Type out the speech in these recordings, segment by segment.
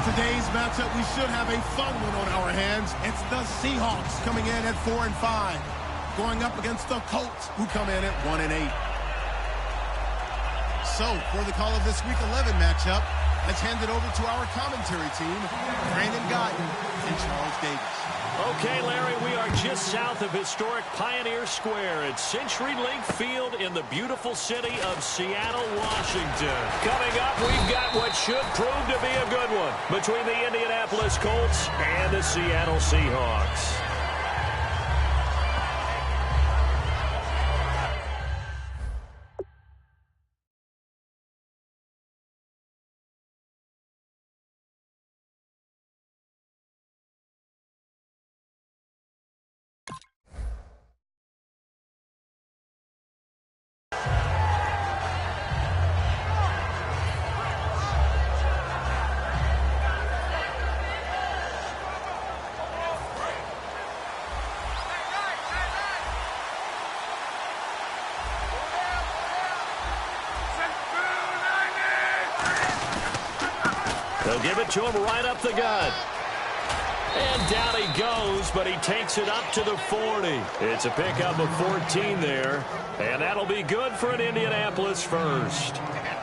Today's matchup, we should have a fun one on our hands. It's the Seahawks coming in at 4-5, going up against the Colts, who come in at 1-8. So, for the call of this Week 11 matchup, let's hand it over to our commentary team, Brandon Guyton and Charles Davis. Okay, Larry, we are just south of historic Pioneer Square at CenturyLink Field in the beautiful city of Seattle, Washington. Coming up, we've got what should prove to be a good one between the Indianapolis Colts and the Seattle Seahawks. They'll give it to him right up the gut. And down he goes, but he takes it up to the 40. It's a pickup of 14 there, and that'll be good for an Indianapolis first.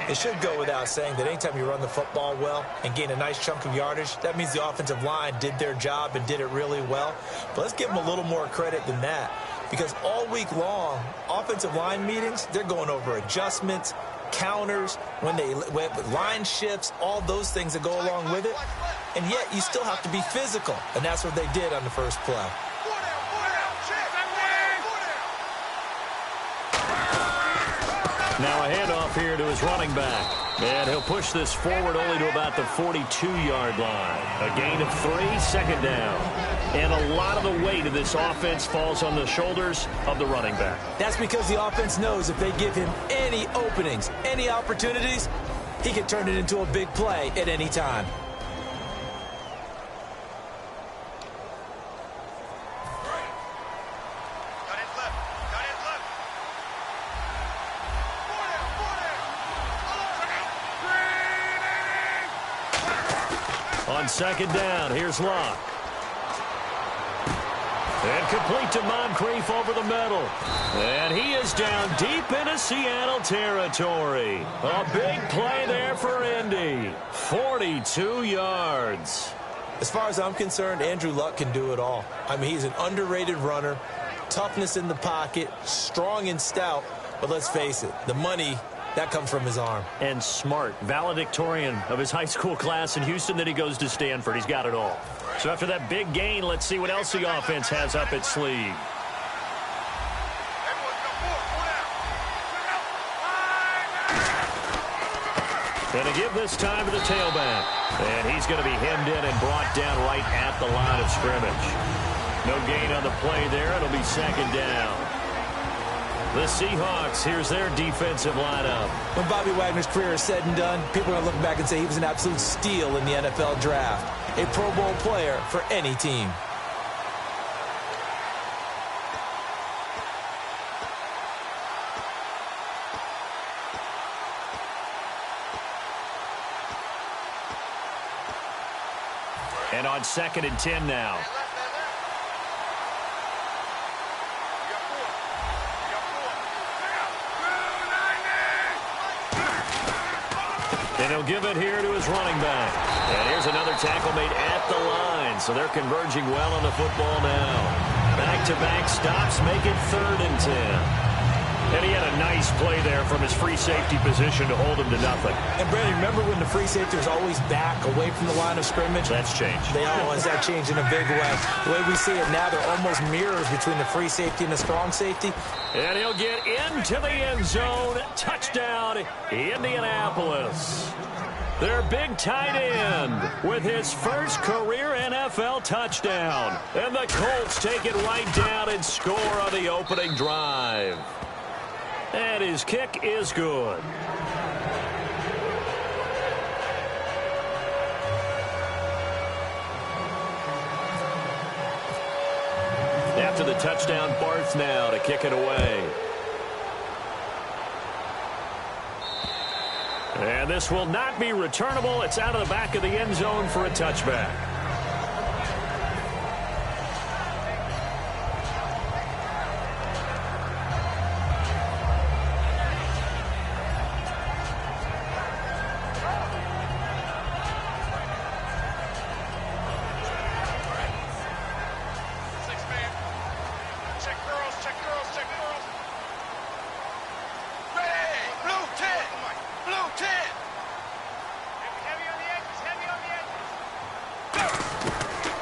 It should go without saying that anytime you run the football well and gain a nice chunk of yardage, that means the offensive line did their job and did it really well. But let's give them a little more credit than that, because all week long, offensive line meetings, they're going over adjustments, counters, when line shifts, all those things that go along with it. And yet you still have to be physical, and that's what they did on the first play. Now a handoff here to his running back. And he'll push this forward only to about the 42-yard line. A gain of 3, second down. And a lot of the weight of this offense falls on the shoulders of the running back. That's because the offense knows if they give him any openings, any opportunities, he can turn it into a big play at any time. On second down, here's Locke. And complete to Moncrief over the middle. And he is down deep into Seattle territory. A big play there for Indy. 42 yards. As far as I'm concerned, Andrew Luck can do it all. I mean, he's an underrated runner, toughness in the pocket, strong and stout. But let's face it, the money, that comes from his arm. And smart, valedictorian of his high school class in Houston. Then he goes to Stanford. He's got it all. So after that big gain, let's see what else the offense has up its sleeve. Going to give this time to the tailback. And he's going to be hemmed in and brought down right at the line of scrimmage. No gain on the play there. It'll be second down. The Seahawks, here's their defensive lineup. When Bobby Wagner's career is said and done, people are going to look back and say he was an absolute steal in the NFL draft. A Pro Bowl player for any team. And on 2nd and 10 now. And he'll give it here to his running back. And here's another tackle made at the line. So they're converging well on the football now. Back-to-back stops make it 3rd and 10. And he had a nice play there from his free safety position to hold him to nothing. And, Brandon, remember when the free safety was always back away from the line of scrimmage? That's changed. They always that changed in a big way. The way we see it now, they're almost mirrors between the free safety and the strong safety. And he'll get into the end zone. Touchdown, Indianapolis. Their big tight end with his first career NFL touchdown. And the Colts take it right down and score on the opening drive. And his kick is good. After the touchdown, Barth now to kick it away. And this will not be returnable. It's out of the back of the end zone for a touchback.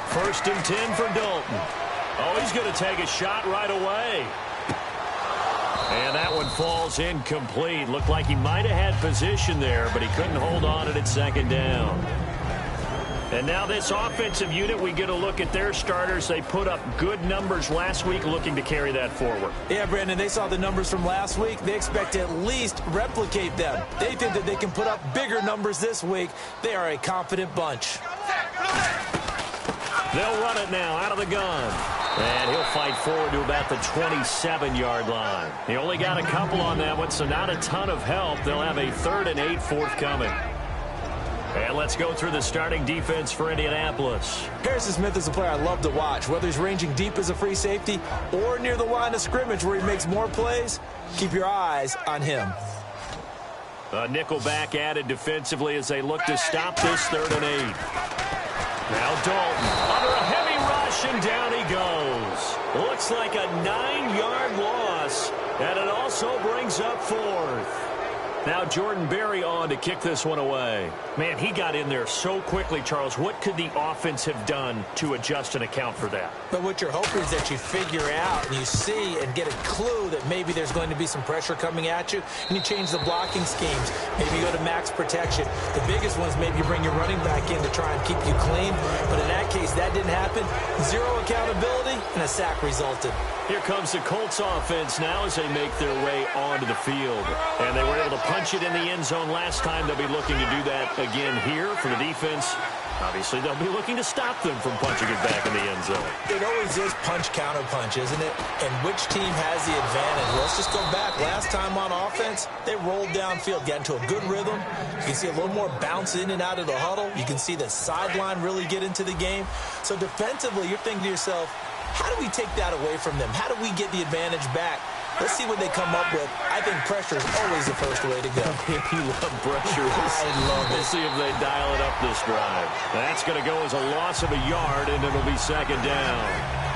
First and 10 for Dalton. Oh, he's going to take a shot right away. And that one falls incomplete. Looked like he might have had position there, but he couldn't hold on at second down. And now this offensive unit, we get a look at their starters. They put up good numbers last week, looking to carry that forward. Yeah, Brandon, they saw the numbers from last week. They expect to at least replicate them. They think that they can put up bigger numbers this week. They are a confident bunch. They'll run it now out of the gun. And he'll fight forward to about the 27-yard line. He only got a couple on that one, so not a ton of help. They'll have a 3rd and 8 forthcoming. And let's go through the starting defense for Indianapolis. Harrison Smith is a player I love to watch. Whether he's ranging deep as a free safety or near the line of scrimmage where he makes more plays, keep your eyes on him. A nickel back added defensively as they look to stop this 3rd and 8. Now Dalton under a heavy rush, and down he goes. Looks like a 9-yard loss, and it also brings up 4th. Now Jordan Berry on to kick this one away. Man, he got in there so quickly, Charles. What could the offense have done to adjust and account for that? But what you're hoping is that you figure out and you see and get a clue that maybe there's going to be some pressure coming at you, and you change the blocking schemes. Maybe you go to max protection. The biggest one is maybe you bring your running back in to try and keep you clean. But in that case, that didn't happen. 0 accountability, and a sack resulted. Here comes the Colts offense now as they make their way onto the field. And they were able to punch it in the end zone last time. They'll be looking to do that again here for the defense. Obviously, they'll be looking to stop them from punching it back in the end zone. It always is punch-counter-punch, isn't it? And which team has the advantage? Well, let's just go back. Last time on offense, they rolled downfield, got into a good rhythm. You can see a little more bounce in and out of the huddle. You can see the sideline really get into the game. So defensively, you're thinking to yourself, how do we take that away from them? How do we get the advantage back? Let's see what they come up with. I think pressure is always the first way to go. You love pressure. I love it. We'll see if they dial it up this drive. That's going to go as a loss of a yard, and it'll be 2nd down.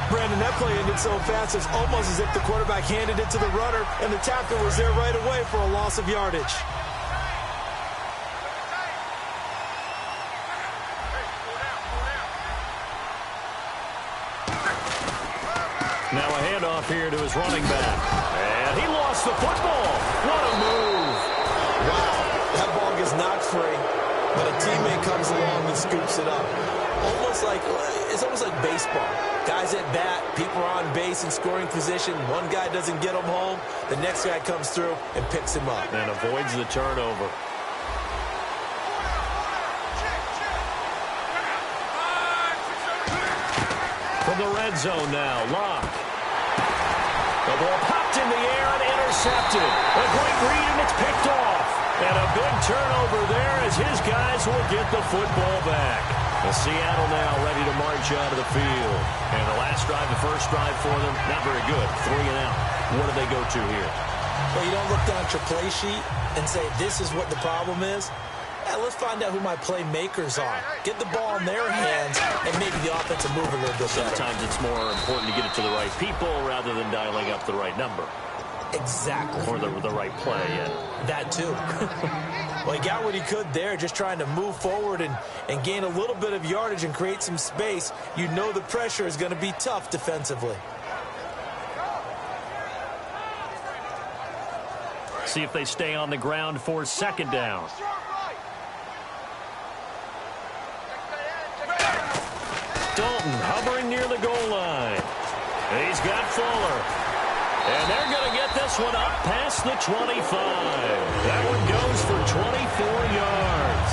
Brandon, that play ended so fast, it's almost as if the quarterback handed it to the runner, and the tackle was there right away for a loss of yardage. Now a handoff here to his running back. And he lost the football. What a move. Wow, that ball gets knocked free, but a teammate comes along and scoops it up. It's almost like baseball. Guys at bat, people are on base in scoring position. One guy doesn't get him home. The next guy comes through and picks him up. And avoids the turnover. From the red zone now, Locke. The ball popped in the air and intercepted. A great read, and it's picked off. And a big turnover there as his guys will get the football back. The Seattle now ready to march out of the field. And the last drive, the first drive for them, not very good. 3 and out. What do they go to here? Well, you don't look down at your play sheet and say, this is what the problem is. Yeah, let's find out who my playmakers are. Get the ball in their hands, and maybe the offense will move a little bit better. Sometimes it's more important to get it to the right people rather than dialing up the right number. Exactly. Or the right play, yeah. That too. Well, he got what he could there, just trying to move forward and gain a little bit of yardage and create some space. You know the pressure is going to be tough defensively. See if they stay on the ground for 2nd down. Dalton hovering near the goal line. He's got Fuller. And they're going to get this one up past the 25. That one goes for 24 yards.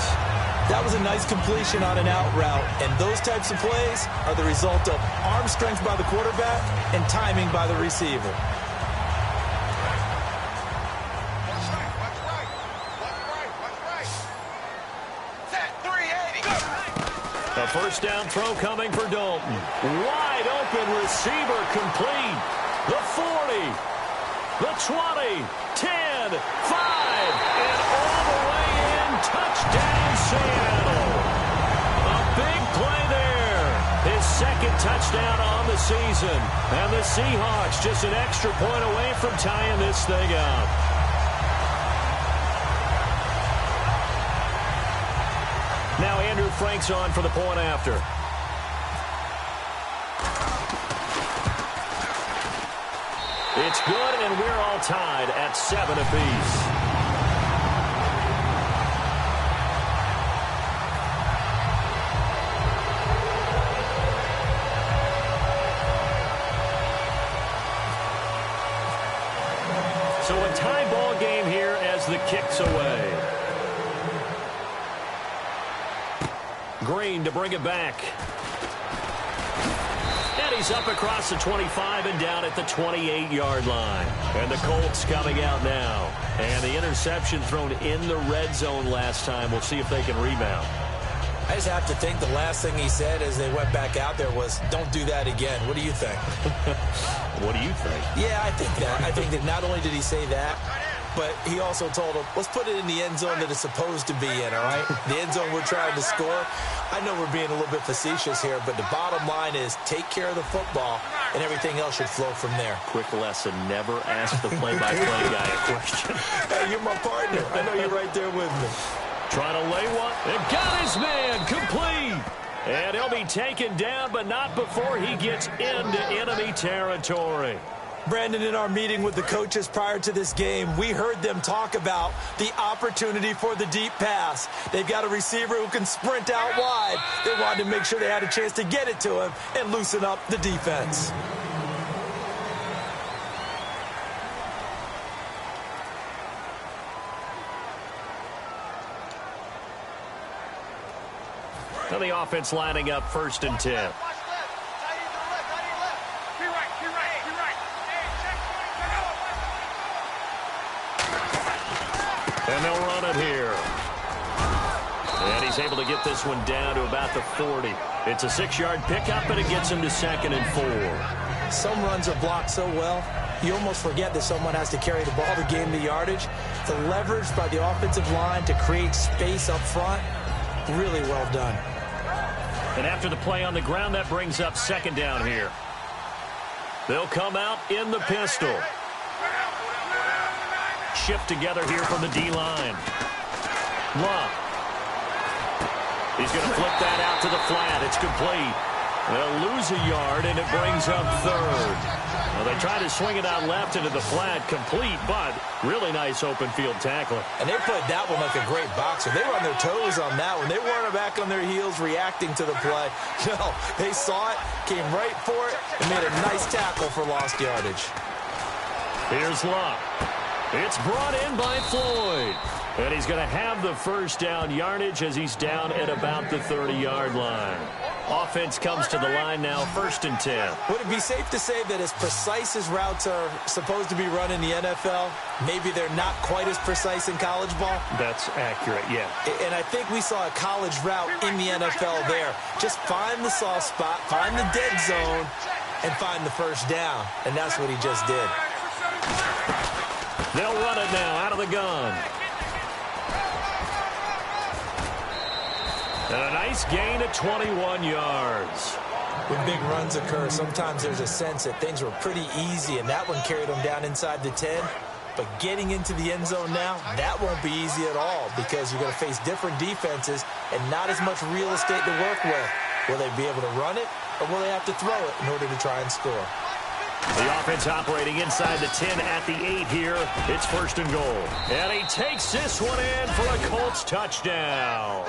That was a nice completion on an out route. And those types of plays are the result of arm strength by the quarterback and timing by the receiver. A first down throw coming for Dalton. Wide open receiver complete. The 40, the 20, 10, 5, and all the way in. Touchdown, Seattle. A big play there. His second touchdown on the season. And the Seahawks just an extra point away from tying this thing up. Now Andrew Frank's on for the point after. It's good, and we're all tied at 7 apiece. So a tie ball game here as the kick's away. Green to bring it back. And he's up across the 25 and down at the 28-yard line. And the Colts coming out now. And the interception thrown in the red zone last time. We'll see if they can rebound. I just have to think the last thing he said as they went back out there was, don't do that again. What do you think? What do you think? Yeah, I think that. I think that not only did he say that, but he also told him, let's put it in the end zone that it's supposed to be in, all right? The end zone we're trying to score. I know we're being a little bit facetious here, but the bottom line is take care of the football, and everything else should flow from there. Quick lesson, never ask the play-by-play guy a question. Hey, you're my partner. I know you're right there with me. Trying to lay one. And got his man complete. And he'll be taken down, but not before he gets into enemy territory. Brandon, in our meeting with the coaches prior to this game, we heard them talk about the opportunity for the deep pass. They've got a receiver who can sprint out wide. They wanted to make sure they had a chance to get it to him and loosen up the defense. Now the offense lining up 1st and 10. And they'll run it here. And he's able to get this one down to about the 40. It's a 6-yard pickup, and it gets him to 2nd and 4. Some runs are blocked so well, you almost forget that someone has to carry the ball to gain the yardage. The leverage by the offensive line to create space up front, really well done. And after the play on the ground, that brings up 2nd down here. They'll come out in the pistol. Shift together here from the D-line. Love. He's going to flip that out to the flat. It's complete. They'll lose a yard, and it brings up 3rd. Well, they try to swing it out left into the flat, complete, but really nice open field tackling. And they played that one like a great boxer. They were on their toes on that one. They weren't back on their heels reacting to the play. No, they saw it, came right for it, and made a nice tackle for lost yardage. Here's Love. It's brought in by Floyd. And he's going to have the 1st down yardage as he's down at about the 30-yard line. Offense comes to the line now, 1st and 10. Would it be safe to say that as precise as routes are supposed to be run in the NFL, maybe they're not quite as precise in college ball? That's accurate, yeah. And I think we saw a college route in the NFL there. Just find the soft spot, find the dead zone, and find the 1st down. And that's what he just did. They'll run it now out of the gun. And a nice gain of 21 yards. When big runs occur, sometimes there's a sense that things were pretty easy, and that one carried them down inside the 10. But getting into the end zone now, that won't be easy at all because you're going to face different defenses and not as much real estate to work with. Will they be able to run it, or will they have to throw it in order to try and score? The offense operating inside the 10 at the 8 here. It's 1st and goal. And he takes this one in for a Colts touchdown.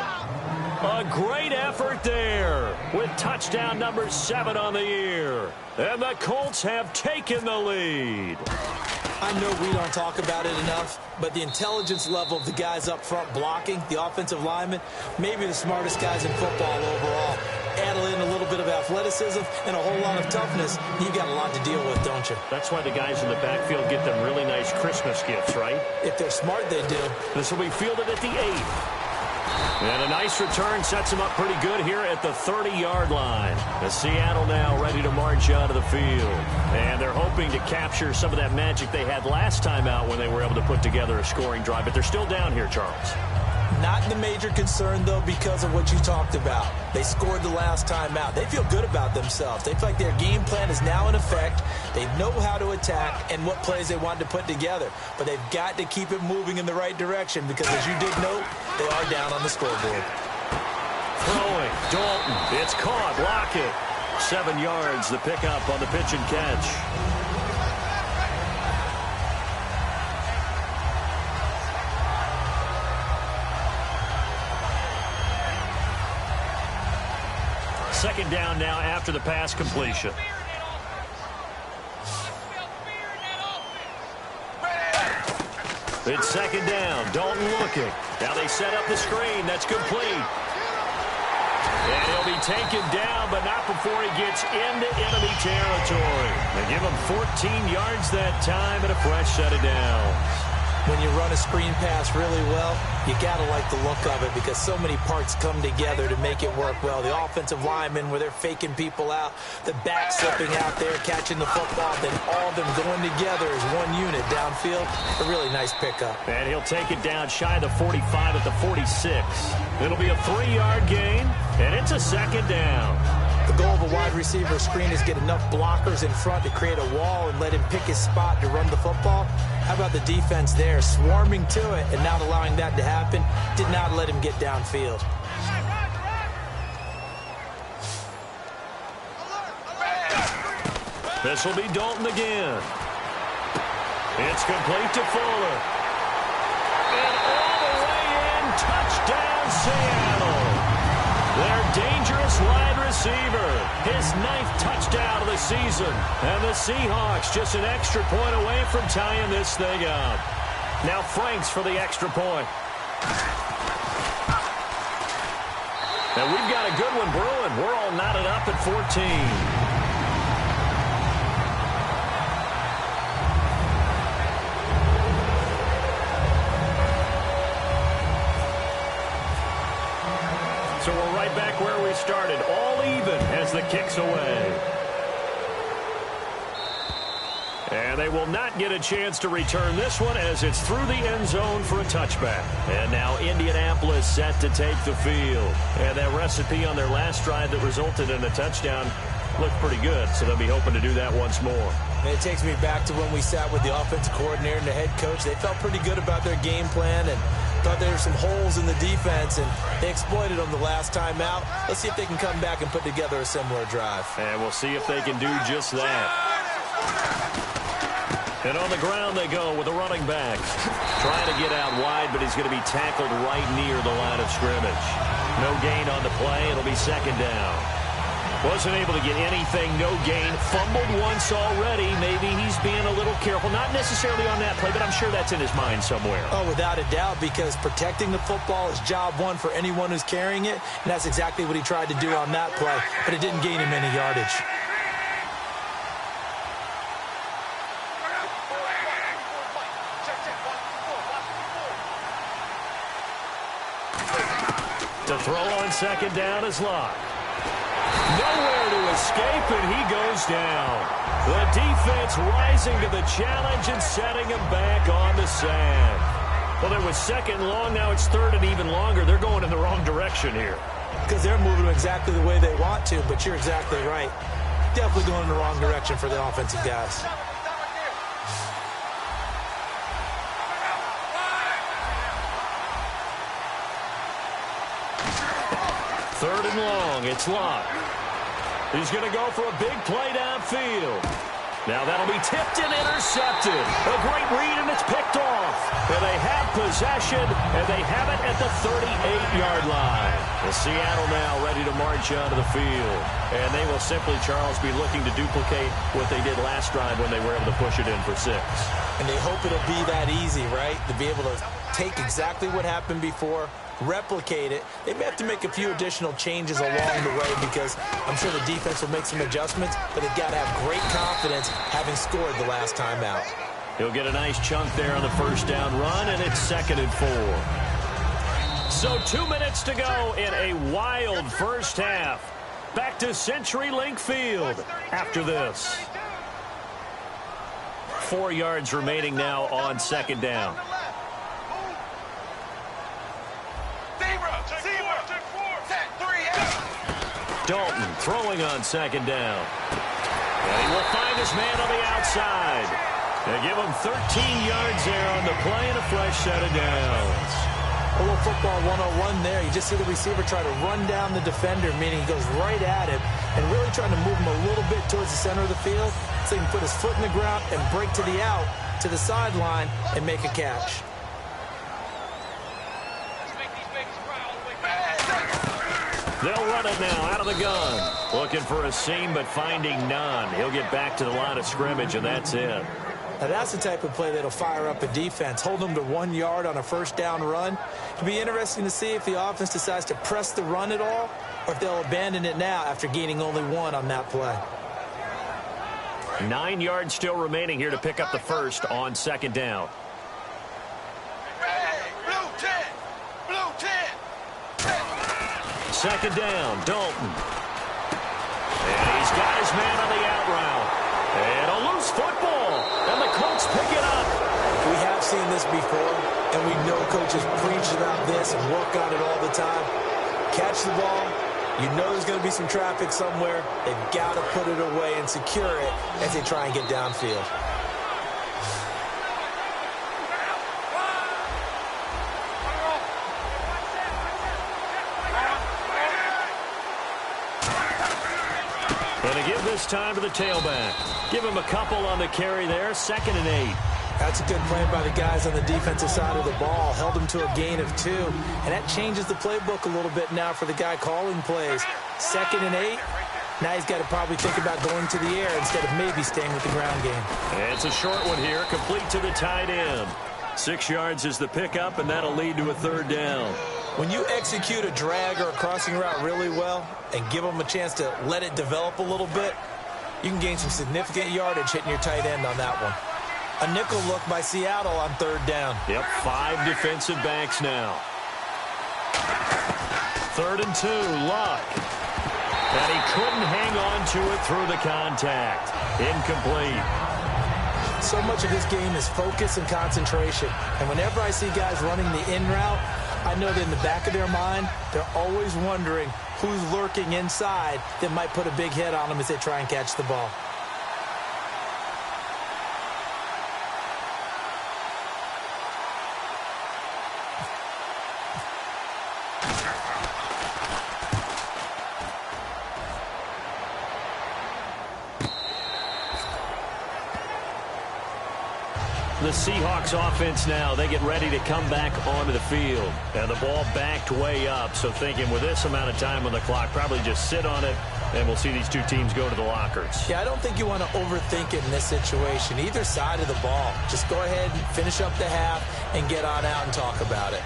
A great effort there with touchdown number 7 on the year. And the Colts have taken the lead. I know we don't talk about it enough, but the intelligence level of the guys up front blocking, the offensive linemen, maybe the smartest guys in football overall. Add in a little bit of athleticism and a whole lot of toughness, you've got a lot to deal with, don't you? That's why the guys in the backfield get them really nice Christmas gifts, right? If they're smart, they do. This will be fielded at the 8. And a nice return sets him up pretty good here at the 30-yard line. The Seattle now ready to march out of the field. And they're hoping to capture some of that magic they had last time out when they were able to put together a scoring drive. But they're still down here, Charles. Not the major concern, though, because of what you talked about. They scored the last time out. They feel good about themselves. They feel like their game plan is now in effect. They know how to attack and what plays they want to put together. But they've got to keep it moving in the right direction because, as you did note, they are down on the scoreboard. Throwing. Dalton. It's caught. Lockett. 7 yards. The pickup on the pitch and catch. Second down now after the pass completion. It's second down. Dalton looking. Now they set up the screen. That's complete. And he'll be taken down, but not before he gets into enemy territory. They give him 14 yards that time and a fresh set of downs. When you run a screen pass really well, you got to like the look of it because so many parts come together to make it work well. The offensive linemen where they're faking people out, the back slipping out there, catching the football, then all of them going together as one unit downfield. A really nice pickup. And he'll take it down shy of the 45 at the 46. It'll be a 3-yard gain, and it's a second down. The goal of a wide receiver screen is get enough blockers in front to create a wall and let him pick his spot to run the football. How about the defense there, swarming to it and not allowing that to happen? Did not let him get downfield. This will be Dalton again. It's complete to Fuller. And all the way in, touchdown Seattle. Their dangerous wide receiver, his 9th touchdown of the season. And the Seahawks just an extra point away from tying this thing up. Now Franks for the extra point. And we've got a good one brewing. We're all knotted up at 14. So we're right back where we started, all even as the kick's away. And they will not get a chance to return this one as it's through the end zone for a touchback. And now Indianapolis set to take the field. And that recipe on their last drive that resulted in a touchdown looked pretty good, so they'll be hoping to do that once more. And it takes me back to when we sat with the offensive coordinator and the head coach. They felt pretty good about their game plan and thought there were some holes in the defense, and they exploited them the last time out. Let's see if they can come back and put together a similar drive. And we'll see if they can do just that. And on the ground they go with the running back. Trying to get out wide, but he's going to be tackled right near the line of scrimmage. No gain on the play. It'll be second down. Wasn't able to get anything, no gain. Fumbled once already. Maybe he's being a little careful. Not necessarily on that play, but I'm sure that's in his mind somewhere. Oh, without a doubt, because protecting the football is job one for anyone who's carrying it, and that's exactly what he tried to do on that play, but it didn't gain him any yardage. To throw on second down is Locke. Nowhere to escape, and he goes down. The defense rising to the challenge and setting him back on the sand. Well, it was second long. Now it's third and even longer. They're going in the wrong direction here. Because they're moving exactly the way they want to, but you're exactly right. Definitely going in the wrong direction for the offensive guys. Third and long. It's Locke. He's going to go for a big play downfield. Now that'll be tipped and intercepted. A great read, and it's picked off. And they have possession, and they have it at the 38-yard line. The Seattle now ready to march out of the field. And they will simply, Charles, be looking to duplicate what they did last drive when they were able to push it in for 6. And they hope it'll be that easy, right? To be able to take exactly what happened before, replicate it. They may have to make a few additional changes along the way because I'm sure the defense will make some adjustments, but they've got to have great confidence having scored the last time out. He'll get a nice chunk there on the first down run, and it's 2nd and 4. So 2 minutes to go in a wild first half. Back to CenturyLink Field after this. 4 yards remaining now on second down. Dalton throwing on second down. And he will find his man on the outside. They give him 13 yards there on the play and a fresh set of downs. A little football 101 there. You just see the receiver try to run down the defender, meaning he goes right at him and really trying to move him a little bit towards the center of the field so he can put his foot in the ground and break to the out, to the sideline, and make a catch. They'll run it now out of the gun. Looking for a seam, but finding none. He'll get back to the line of scrimmage, and that's it. Now, that's the type of play that'll fire up a defense. Hold them to 1 yard on a first down run. It'll be interesting to see if the offense decides to press the run at all or if they'll abandon it now after gaining only 1 on that play. 9 yards still remaining here to pick up the first on second down. Second down, Dalton. And he's got his man on the out route. And a loose football. And the Colts pick it up. We have seen this before, and we know coaches preach about this and work on it all the time. Catch the ball. You know there's going to be some traffic somewhere. They've got to put it away and secure it as they try and get downfield. Give this time to the tailback. Give him a couple on the carry there. 2nd and 8. That's a good play by the guys on the defensive side of the ball. Held them to a gain of 2. And that changes the playbook a little bit now for the guy calling plays. 2nd and 8. Now he's got to probably think about going to the air instead of maybe staying with the ground game. And it's a short one here, complete to the tight end. 6 yards is the pickup, and that'll lead to a third down. When you execute a drag or a crossing route really well and give them a chance to let it develop a little bit, you can gain some significant yardage hitting your tight end on that one. A nickel look by Seattle on third down. Yep, 5 defensive backs now. 3rd and 2, Luck. And he couldn't hang on to it through the contact. Incomplete. So much of this game is focus and concentration. And whenever I see guys running the in route, I know that in the back of their mind, they're always wondering who's lurking inside that might put a big hit on them as they try and catch the ball. The Seahawks offense now, they get ready to come back onto the field. And the ball backed way up, so thinking with this amount of time on the clock, probably just sit on it, and we'll see these two teams go to the lockers. Yeah, I don't think you want to overthink it in this situation. Either side of the ball. Just go ahead and finish up the half and get on out and talk about it.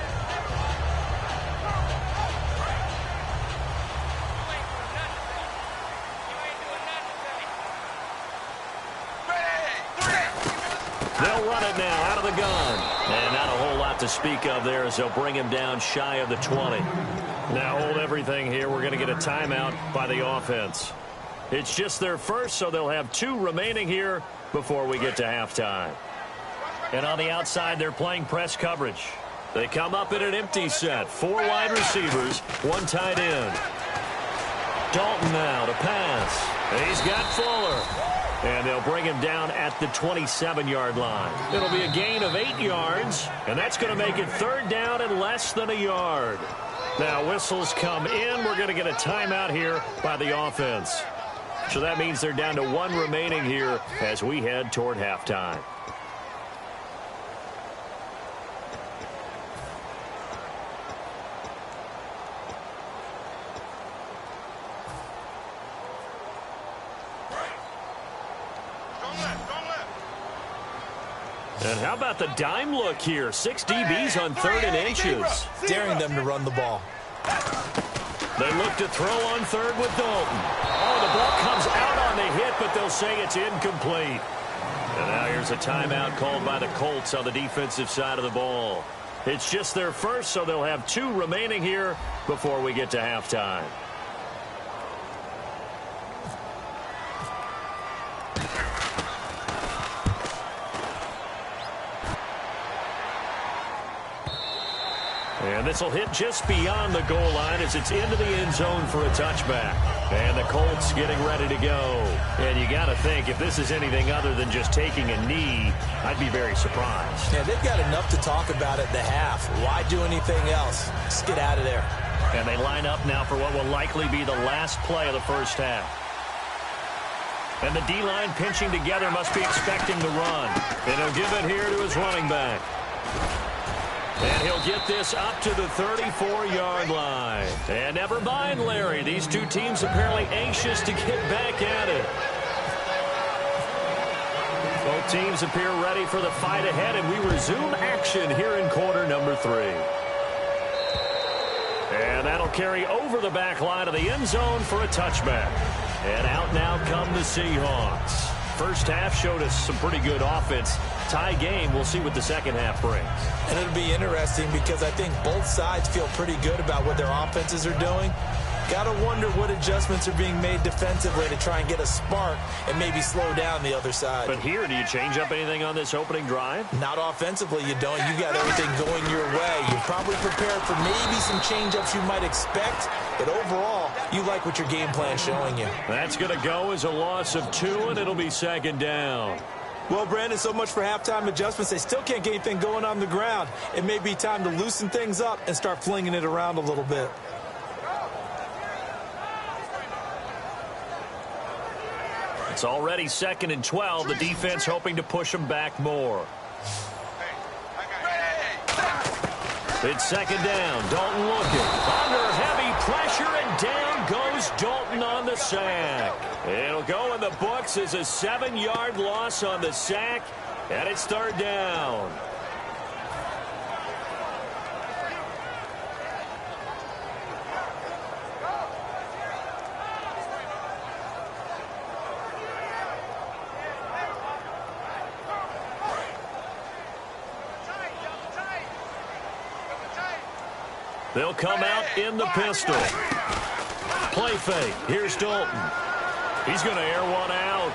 They'll run it now out of the gun. And not a whole lot to speak of there as they'll bring him down shy of the 20. Now hold everything here. We're going to get a timeout by the offense. It's just their first, so they'll have 2 remaining here before we get to halftime. And on the outside, they're playing press coverage. They come up in an empty set. 4 wide receivers, 1 tight end. Dalton now to pass. He's got Fuller. And they'll bring him down at the 27-yard line. It'll be a gain of 8 yards, and that's going to make it third down and less than a yard. Now, whistles come in. We're going to get a timeout here by the offense. So that means they're down to 1 remaining here as we head toward halftime. And how about the dime look here? 6 DBs on 3rd and inches. Daring them to run the ball. They look to throw on 3rd with Dalton. Oh, the ball comes out on the hit, but they'll say it's incomplete. And now here's a timeout called by the Colts on the defensive side of the ball. It's just their first, so they'll have 2 remaining here before we get to halftime. And this will hit just beyond the goal line as it's into the end zone for a touchback. And the Colts getting ready to go. And you got to think, if this is anything other than just taking a knee, I'd be very surprised. Yeah, they've got enough to talk about at the half. Why do anything else? Just get out of there. And they line up now for what will likely be the last play of the first half. And the D-line pinching together must be expecting the run. And he'll give it here to his running back. And he'll get this up to the 34-yard line. And never mind, Larry. These 2 teams apparently anxious to get back at it. Both teams appear ready for the fight ahead, and we resume action here in quarter number 3. And that'll carry over the back line of the end zone for a touchback. And out now come the Seahawks. First half showed us some pretty good offense. Tie game, we'll see what the second half brings. And it'll be interesting because I think both sides feel pretty good about what their offenses are doing. Got to wonder what adjustments are being made defensively to try and get a spark and maybe slow down the other side. But here, do you change up anything on this opening drive? Not offensively, you don't. You got everything going your way. You're probably prepared for maybe some change-ups you might expect, but overall, you like what your game plan's showing you. That's going to go as a loss of 2, and it'll be second down. Well, Brandon, so much for halftime adjustments. They still can't get anything going on the ground. It may be time to loosen things up and start flinging it around a little bit. It's already 2nd and 12. The defense hoping to push them back more. It's second down. Dalton looking. Under heavy pressure, and down goes Dalton on the sack. It'll go in the books as a 7-yard loss on the sack, and it's 3rd down. They'll come out in the pistol. Play fake. Here's Dalton. He's going to air one out.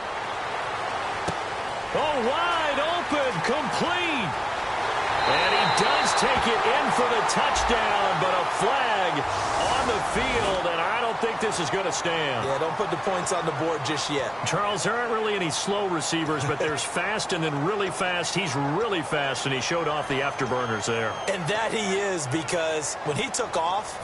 Oh, wide open. Complete. And he does take it in for the touchdown, but a flag on the field, and I don't think this is going to stand. Yeah, don't put the points on the board just yet. Charles, there aren't really any slow receivers, but there's fast and then really fast. He's really fast, and he showed off the afterburners there. And that he is, because when he took off,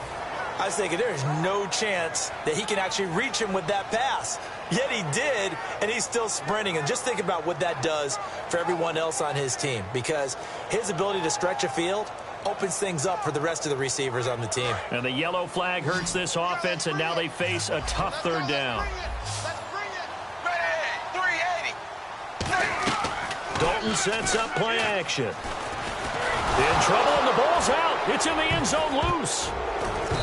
I was thinking there's no chance that he can actually reach him with that pass. Yet he did, and he's still sprinting. And just think about what that does for everyone else on his team, because his ability to stretch a field opens things up for the rest of the receivers on the team. And the yellow flag hurts this offense, and now they face a tough 3rd down. Dalton sets up play action. In trouble, and the ball's out. It's in the end zone loose.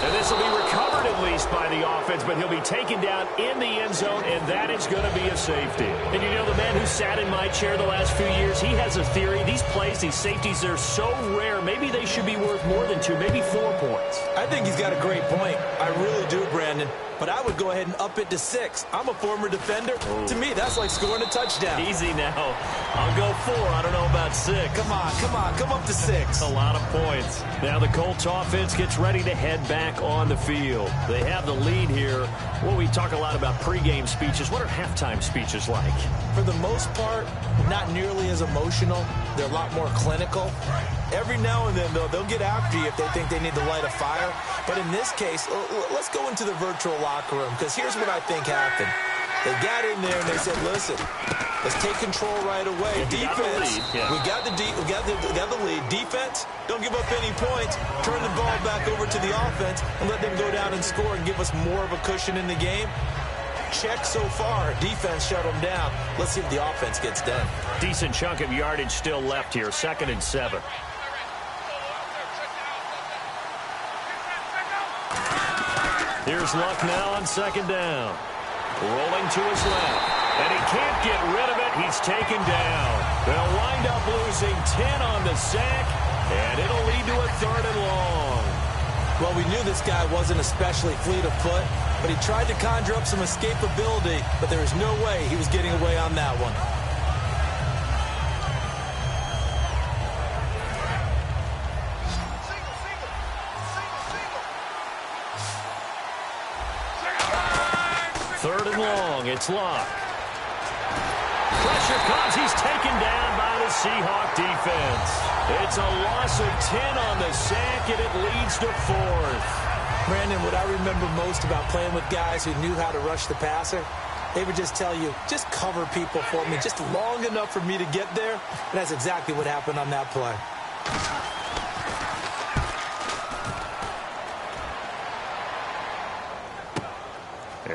And this will be recovered at least by the offense, but he'll be taken down in the end zone, and that is going to be a safety. And you know, the man who sat in my chair the last few years, he has a theory. These plays, these safeties, they're so rare. Maybe they should be worth more than 2, maybe 4 points. I think he's got a great point. I really do, Brandon. But I would go ahead and up it to 6. I'm a former defender. Oh. To me, that's like scoring a touchdown. Easy now. I'll go 4. I don't know about 6. Come on. Come up to 6. A lot of points. Now the Colts offense gets ready to head back on the field. They have the lead here. Well, we talk a lot about pregame speeches. What are halftime speeches like? For the most part, not nearly as emotional. They're a lot more clinical. Every now and then, though, they'll get after you if they think they need to light a fire. But in this case, let's go into the virtual locker room, because here's what I think happened. They got in there and they said, listen, let's take control right away. Defense, we got the lead. Defense, don't give up any points. Turn the ball back over to the offense and let them go down and score and give us more of a cushion in the game. Check so far. Defense shut them down. Let's see if the offense gets done. Decent chunk of yardage still left here. 2nd and 7. Here's Luck now on 2nd down. Rolling to his left. And he can't get rid of it. He's taken down. They'll wind up losing 10 on the sack. And it'll lead to a 3rd and long. Well, we knew this guy wasn't especially fleet of foot, but he tried to conjure up some escapability, but there was no way he was getting away on that one. Third and long, it's Locke. Pressure comes, he's taken down by the Seahawk defense. It's a loss of 10 on the sack, and it leads to 4th. Brandon, what I remember most about playing with guys who knew how to rush the passer, they would just tell you, just cover people for me, just long enough for me to get there. And that's exactly what happened on that play.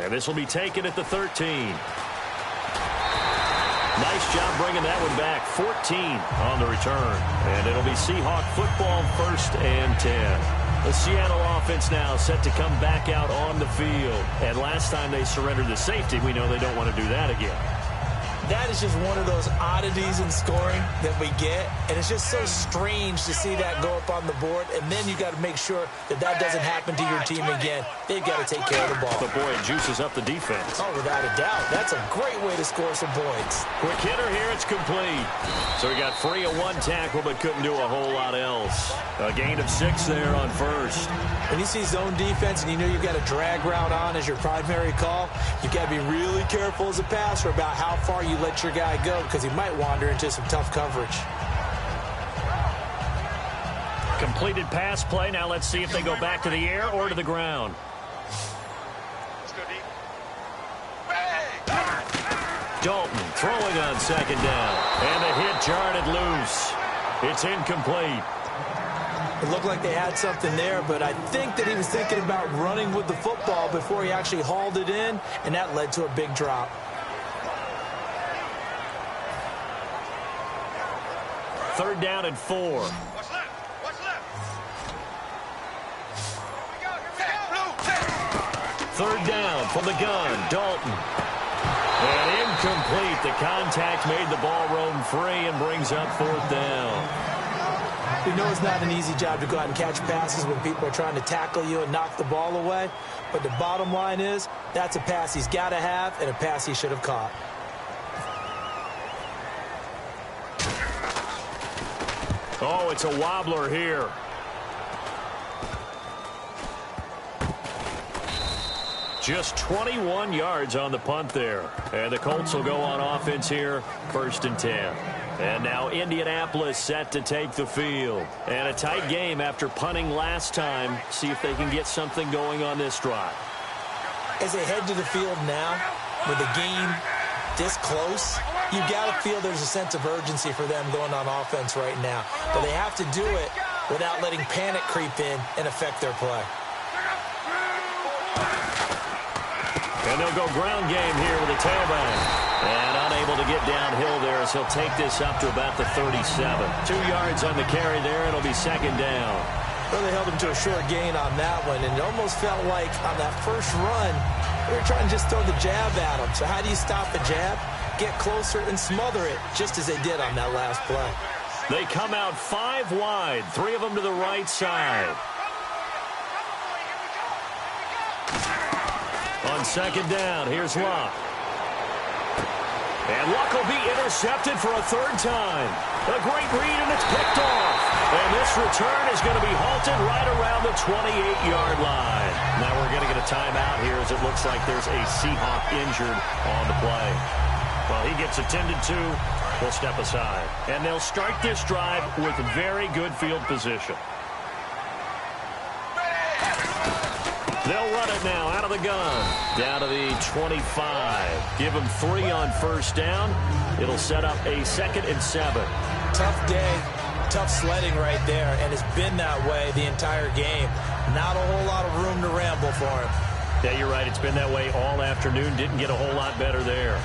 And this will be taken at the 13. Nice job bringing that one back. 14 on the return. And it'll be Seahawk football, 1st and 10. The Seattle offense now set to come back out on the field. And last time they surrendered the safety, we know they don't want to do that again. That is just one of those oddities in scoring that we get, and it's just so strange to see that go up on the board, and then you got to make sure that that doesn't happen to your team again. They've got to take care of the ball. But boy, it juices up the defense. Oh, without a doubt. That's a great way to score some points. Quick hitter here, it's complete. So he got free of 1 tackle, but couldn't do a whole lot else. A gain of 6 there on 1st. When you see zone defense and you know you've got a drag route on as your primary call, you've got to be really careful as a passer about how far you let your guy go, because he might wander into some tough coverage. Completed pass play. Now let's see if they go back to the air or to the ground. Dalton throwing on 2nd down. And the hit jarred it loose. It's incomplete. It looked like they had something there, but I think that he was thinking about running with the football before he actually hauled it in, and that led to a big drop. 3rd down and 4. What's left? What's left? 3rd down from the gun. Dalton. And incomplete. The contact made the ball roam free and brings up 4th down. We know it's not an easy job to go out and catch passes when people are trying to tackle you and knock the ball away. But the bottom line is, that's a pass he's got to have and a pass he should have caught. Oh, it's a wobbler here. Just 21 yards on the punt there. And the Colts will go on offense here, 1st and 10. And now Indianapolis set to take the field. And a tight game after punting last time. See if they can get something going on this drive. As they head to the field now, with the game this close, you got to feel there's a sense of urgency for them going on offense right now. But they have to do it without letting panic creep in and affect their play. And they'll go ground game here with a tailback. And unable to get downhill there as he'll take this up to about the 37. 2 yards on the carry there. It'll be 2nd down. Well, they held him to a short gain on that one, and it almost felt like on that first run, they were trying to just throw the jab at him. So how do you stop the jab? Get closer and smother it, just as they did on that last play. They come out 5 wide, 3 of them to the right side. On 2nd down, here's Locke. And Locke will be intercepted for a 3rd time. A great read, and it's picked off. And this return is going to be halted right around the 28-yard line. Now we're going to get a timeout here as it looks like there's a Seahawk injured on the play. Well, he gets attended to. We'll step aside. And they'll start this drive with very good field position. They'll run it now out of the gun. Down to the 25. Give them 3 on 1st down. It'll set up a 2nd and 7. Tough day, tough sledding right there, and it's been that way the entire game. Not a whole lot of room to ramble for him. Yeah, you're right. It's been that way all afternoon. Didn't get a whole lot better there.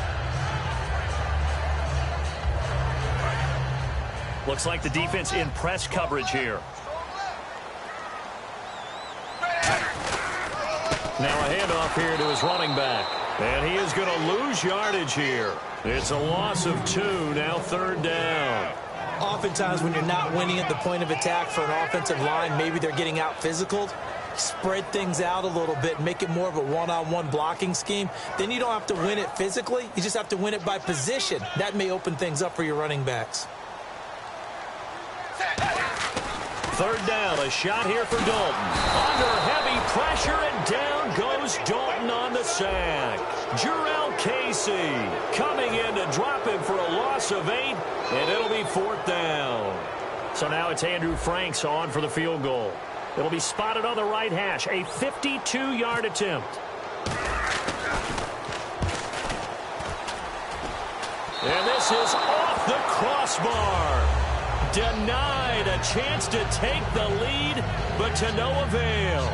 Looks like the defense in press coverage here. Now a handoff here to his running back. And he is going to lose yardage here. It's a loss of 2, now 3rd down. Oftentimes when you're not winning at the point of attack for an offensive line, maybe they're getting out physical. Spread things out a little bit, make it more of a one-on-one blocking scheme. Then you don't have to win it physically. You just have to win it by position. That may open things up for your running backs. Third down, a shot here for Dalton. Under heavy pressure, and down goes Dalton on the sack. Jurrell Casey coming in to drop him for a loss of 8, and it'll be 4th down. So now it's Andrew Franks on for the field goal. It'll be spotted on the right hash, a 52-yard attempt. And this is off the crossbar. Denied a chance to take the lead, but to no avail.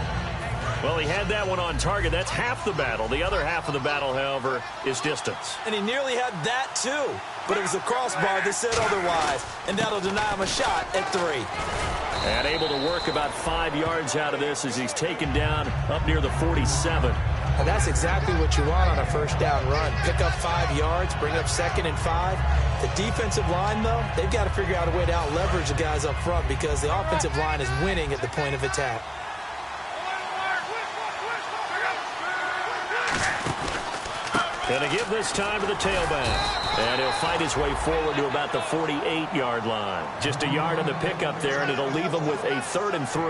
Well, he had that one on target. That's half the battle. The other half of the battle, however, is distance. And he nearly had that, too. But it was a crossbar that said otherwise, and that'll deny him a shot at 3. And able to work about 5 yards out of this as he's taken down up near the 47. And that's exactly what you want on a first down run. Pick up 5 yards, bring up 2nd and 5. The defensive line, though, they've got to figure out a way to out-leverage the guys up front because the offensive line is winning at the point of attack. Going to give this time to the tailback. And he'll fight his way forward to about the 48-yard line. Just a yard on the pickup there, and it'll leave him with a 3rd and 3.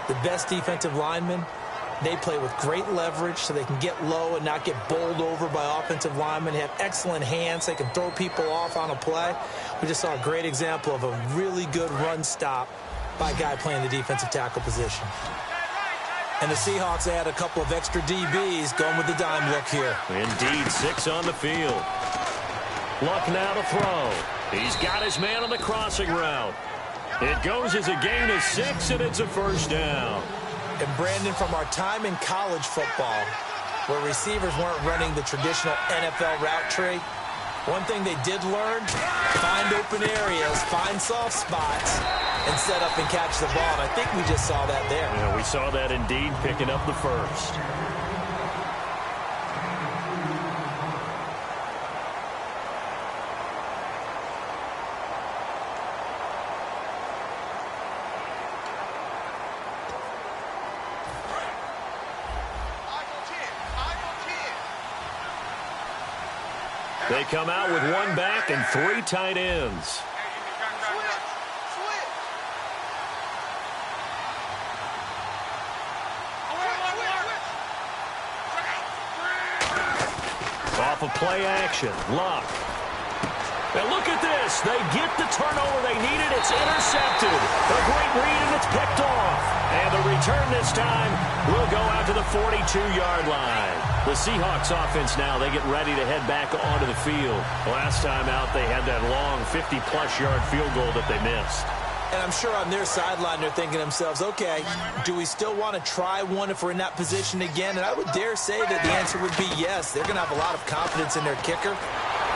The best defensive linemen, they play with great leverage so they can get low and not get bowled over by offensive linemen. They have excellent hands. They can throw people off on a play. We just saw a great example of a really good run stop by a guy playing the defensive tackle position. And the Seahawks add a couple of extra DBs going with the dime look here. Indeed, 6 on the field. Luck now to throw. He's got his man on the crossing route. It goes as a gain of 6, and it's a first down. And Brandon, from our time in college football, where receivers weren't running the traditional NFL route tree, one thing they did learn, find open areas, find soft spots, and set up and catch the ball. And I think we just saw that there. Yeah, we saw that indeed, picking up the first. They come out with 1 back and 3 tight ends. Off of play action, Luck. And look at this. They get the turnover they needed. It's intercepted. A great read, and it's picked off. And the return this time will go out to the 42-yard line. The Seahawks offense now, they get ready to head back onto the field. Last time out, they had that long 50-plus yard field goal that they missed. And I'm sure on their sideline, they're thinking to themselves, okay, do we still want to try one if we're in that position again? And I would dare say that the answer would be yes. They're going to have a lot of confidence in their kicker.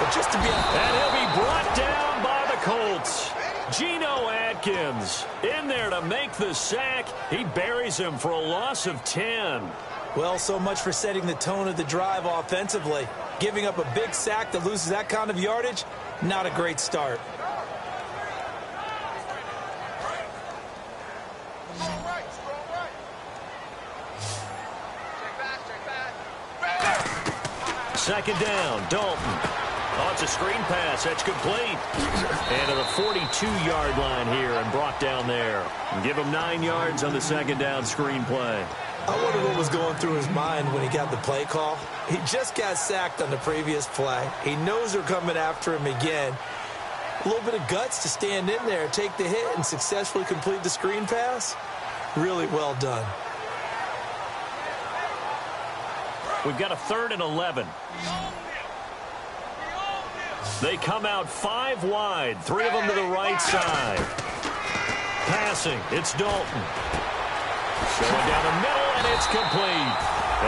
But just to be... And he'll be brought down by the Colts. Geno Atkins in there to make the sack. He buries him for a loss of 10. Well, so much for setting the tone of the drive offensively. Giving up a big sack that loses that kind of yardage, not a great start. Second down, Dalton. Oh, it's a screen pass. That's complete. And to the 42-yard line here and brought down there. And give him 9 yards on the second down screen play. I wonder what was going through his mind when he got the play call. He just got sacked on the previous play. He knows they're coming after him again. A little bit of guts to stand in there, take the hit, and successfully complete the screen pass. Really well done. We've got a 3rd and 11. They come out 5 wide, 3 of them to the right side. Passing, it's Dalton. Going down the middle, and it's complete.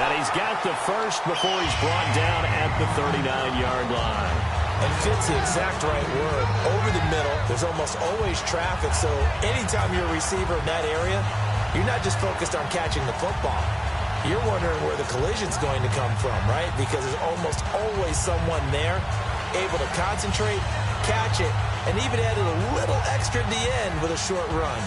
And he's got the first before he's brought down at the 39-yard line. And fits the exact right word. Over the middle, there's almost always traffic, so anytime you're a receiver in that area, you're not just focused on catching the football. You're wondering where the collision's going to come from, right? Because there's almost always someone there able to concentrate catch it, and even added a little extra at the end with a short run.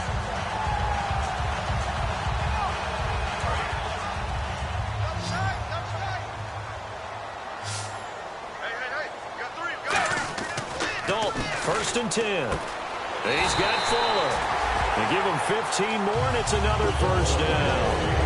Dalton, 1st and 10. He's got Fuller. They give him 15 more, and it's another 1st down.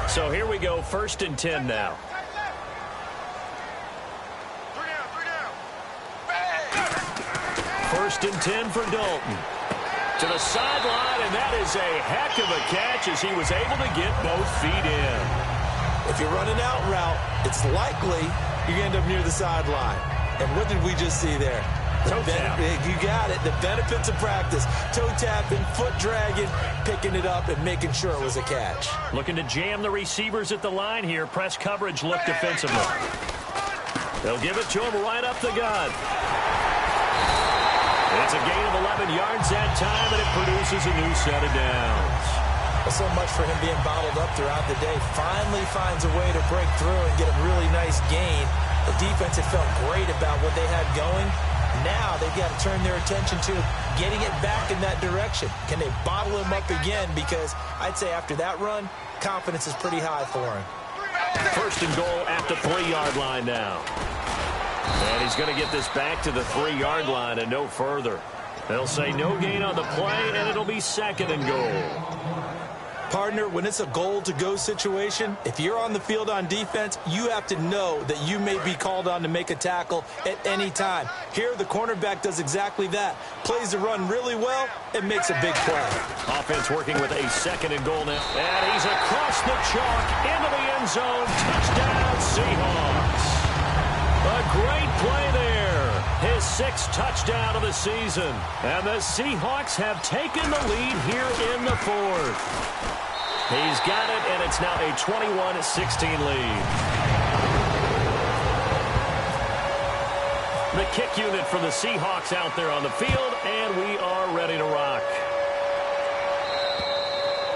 So here we go, 1st and 10 now. First and 10 for Dalton. To the sideline, and that is a heck of a catch as he was able to get both feet in. If you're running out route, it's likely you're going to end up near the sideline. And what did we just see there? Toe tap. You got it. The benefits of practice. Toe tapping, foot dragging, picking it up, and making sure it was a catch. Looking to jam the receivers at the line here. Press coverage look defensively. They'll give it to him right up the gut. It's a gain of 11 yards that time, and it produces a new set of downs. Well, so much for him being bottled up throughout the day. Finally finds a way to break through and get a really nice gain. The defense had felt great about what they had going. Now they've got to turn their attention to getting it back in that direction. Can they bottle him up again? Because I'd say after that run, confidence is pretty high for him. 1st and goal at the 3-yard line now. And he's going to get this back to the 3-yard line and no further. They'll say no gain on the play, and it'll be 2nd and goal. Partner, when it's a goal-to-go situation, if you're on the field on defense, you have to know that you may be called on to make a tackle at any time. Here, the cornerback does exactly that. Plays the run really well and makes a big play. Offense working with a 2nd and goal now. And he's across the chalk into the end zone. Touchdown, Seahawks. A great play there. His 6th touchdown of the season. And the Seahawks have taken the lead here in the 4th. He's got it, and it's now a 21-16 lead. The kick unit for the Seahawks out there on the field, and we are ready to rock.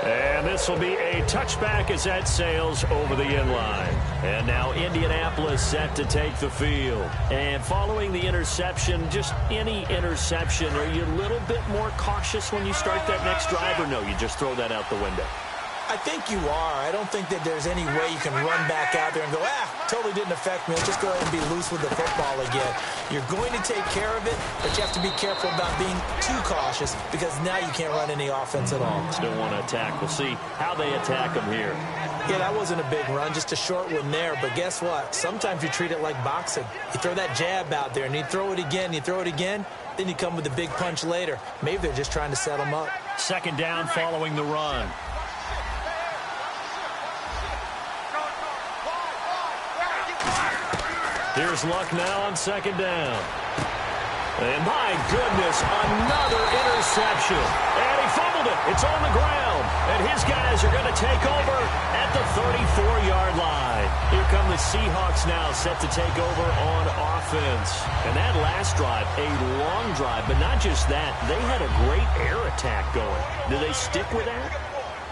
And this will be a touchback as that sails over the end line. And now Indianapolis set to take the field. And following the interception, just any interception, are you a little bit more cautious when you start that next drive, or no, you just throw that out the window? I think you are. I don't think that there's any way you can run back out there and go, totally didn't affect me. Let's just go ahead and be loose with the football again. You're going to take care of it, but you have to be careful about being too cautious because now you can't run any offense at all. Still want to attack. We'll see how they attack them here. Yeah, that wasn't a big run, just a short one there. But guess what? Sometimes you treat it like boxing. You throw that jab out there, and you throw it again, then you come with a big punch later. Maybe they're just trying to set them up. 2nd down following the run. Here's Luck now on 2nd down. And my goodness, another interception. And he fumbled it. It's on the ground. And his guys are going to take over at the 34-yard line. Here come the Seahawks now set to take over on offense. And that last drive, a long drive, but not just that. They had a great air attack going. Do they stick with that?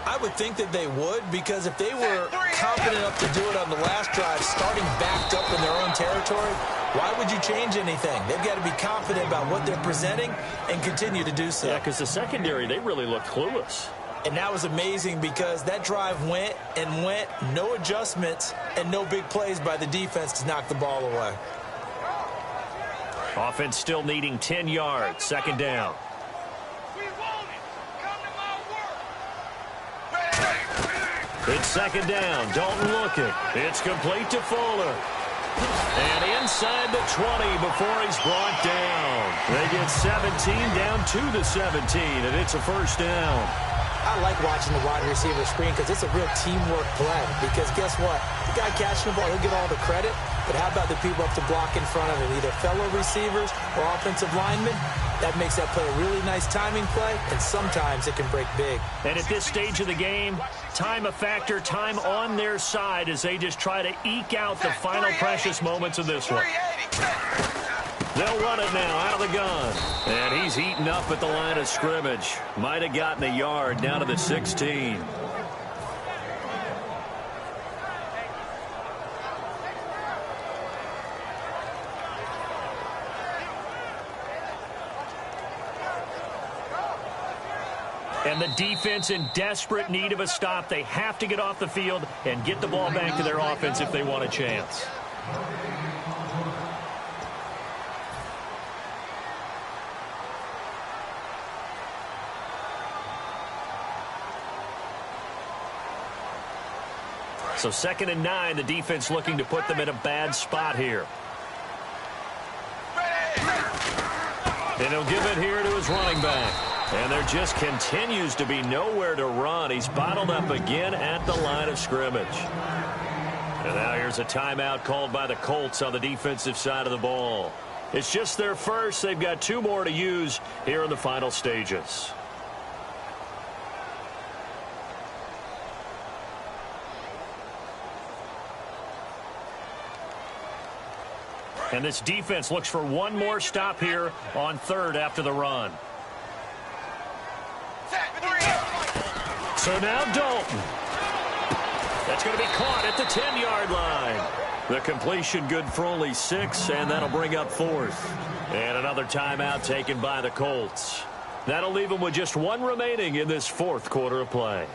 I would think that they would, because if they were confident enough to do it on the last drive, starting backed up in their own territory, why would you change anything? They've got to be confident about what they're presenting and continue to do so. Yeah, because the secondary, they really looked clueless. And that was amazing because that drive went and went, no adjustments and no big plays by the defense to knock the ball away. Offense still needing 10 yards, 2nd down. It's 2nd down. Dalton looking. It's complete to Fuller. And inside the 20 before he's brought down. They get 17 down to the 17, and it's a 1st down. I like watching the wide receiver screen because it's a real teamwork play. Because guess what? The guy catching the ball, he'll get all the credit. But how about the people up to block in front of him, either fellow receivers or offensive linemen? That makes that play a really nice timing play, and sometimes it can break big. And at this stage of the game, time a factor, time on their side as they just try to eke out the final precious moments of this one. They'll run it now out of the gun. And he's eaten up at the line of scrimmage. Might have gotten a yard down to the 16. And the defense in desperate need of a stop. They have to get off the field and get the ball back to their offense if they want a chance. So 2nd and 9, the defense looking to put them in a bad spot here. And he'll give it here to his running back. And there just continues to be nowhere to run. He's bottled up again at the line of scrimmage. And now here's a timeout called by the Colts on the defensive side of the ball. It's just their first. They've got 2 more to use here in the final stages. And this defense looks for one more stop here on 3rd after the run. So now Dalton. That's going to be caught at the 10-yard line. The completion good for only 6, and that'll bring up 4th. And another timeout taken by the Colts. That'll leave them with just 1 remaining in this 4th quarter of play.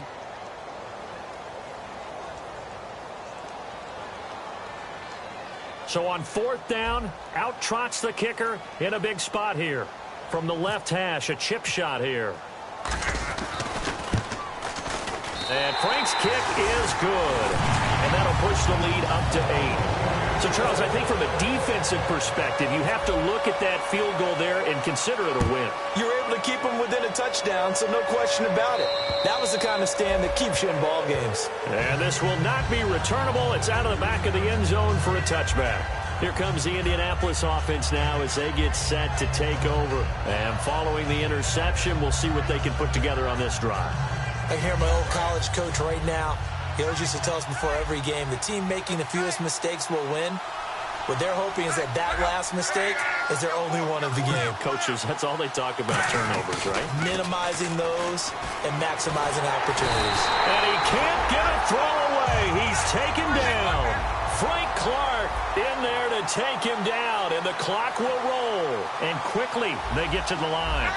So on 4th down, out trots the kicker in a big spot here. From the left hash, a chip shot here. And Frank's kick is good. And that'll push the lead up to 8. So, Charles, I think from a defensive perspective, you have to look at that field goal there and consider it a win. You were able to keep them within a touchdown, so no question about it. That was the kind of stand that keeps you in ball games. And this will not be returnable. It's out of the back of the end zone for a touchback. Here comes the Indianapolis offense now as they get set to take over. And following the interception, we'll see what they can put together on this drive. I hear my old college coach right now. He always used to tell us before every game, the team making the fewest mistakes will win. What they're hoping is that last mistake is their only one of the game. Coaches, that's all they talk about, turnovers, right? Minimizing those and maximizing opportunities. And he can't get a throw away. He's taken down. Frank Clark in there to take him down, and the clock will roll. And quickly, they get to the line.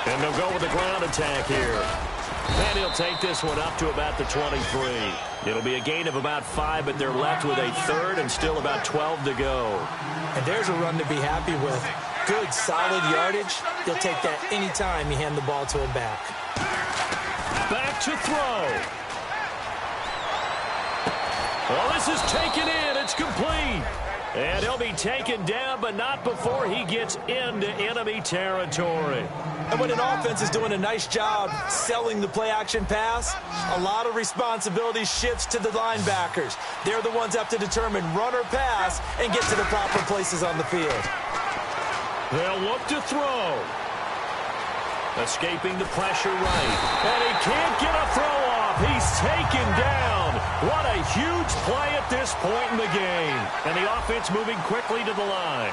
And they'll go with the ground attack here. And he'll take this one up to about the 23. It'll be a gain of about 5, but they're left with a 3rd and still about 12 to go. And there's a run to be happy with. Good, solid yardage. He'll take that any time you hand the ball to him back. Back to throw. Well, this is taken in. It's complete. And he'll be taken down, but not before he gets into enemy territory. And when an offense is doing a nice job selling the play-action pass, a lot of responsibility shifts to the linebackers. They're the ones that have to determine run or pass and get to the proper places on the field. They'll look to throw. Escaping the pressure right. And he can't get a throw off. He's taken down. What a huge play at this point in the game. And the offense moving quickly to the line.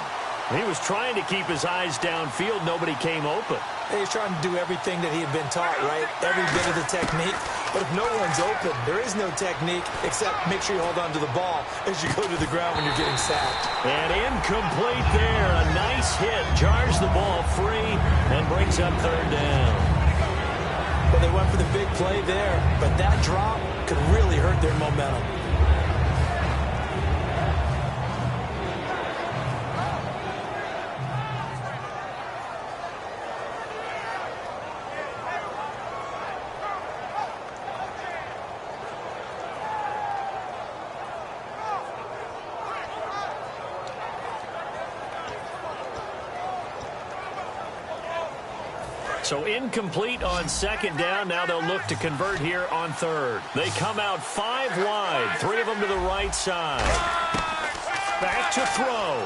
He was trying to keep his eyes downfield. Nobody came open. He's trying to do everything that he had been taught, right? Every bit of the technique. But if no one's open, there is no technique except make sure you hold on to the ball as you go to the ground when you're getting sacked. And incomplete there. A nice hit. Jars the ball free and brings up 3rd down. Well, they went for the big play there, but that drop could really hurt their momentum. So incomplete on 2nd down. Now they'll look to convert here on 3rd. They come out 5 wide. 3 of them to the right side. Back to throw.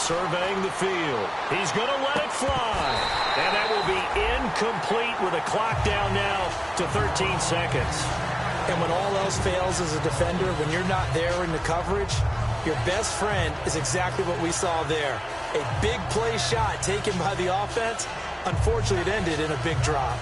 Surveying the field. He's going to let it fly. And that will be incomplete with a clock down now to 13 seconds. And when all else fails as a defender, when you're not there in the coverage, your best friend is exactly what we saw there. A big play shot taken by the offense. Unfortunately, it ended in a big drop.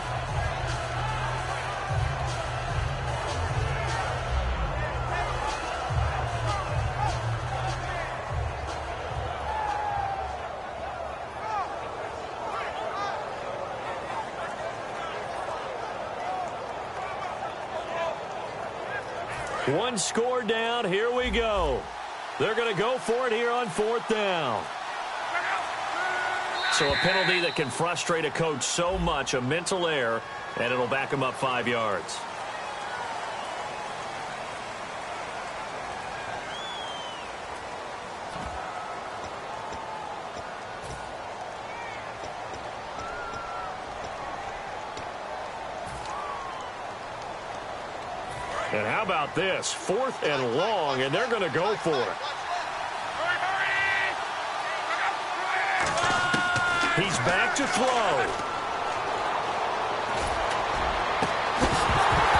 One score down. Here we go. They're going to go for it here on 4th down. So a penalty that can frustrate a coach so much, a mental error, and it'll back him up 5 yards. And how about this? 4th and long, and they're going to go for it. He's back to throw.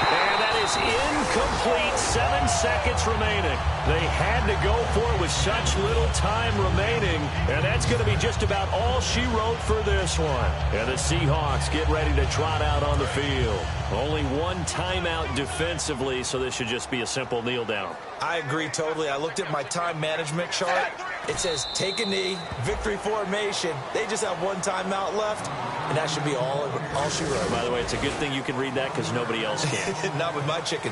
And that is incomplete. 7 seconds remaining. They had to go for it with such little time remaining. And that's going to be just about all she wrote for this one. And the Seahawks get ready to trot out on the field. Only one timeout defensively, so this should just be a simple kneel down. I agree totally. I looked at my time management chart. It says take a knee, victory formation. They just have one timeout left, and that should be all she wrote. By the way, it's a good thing you can read that because nobody else can. Not with my chicken.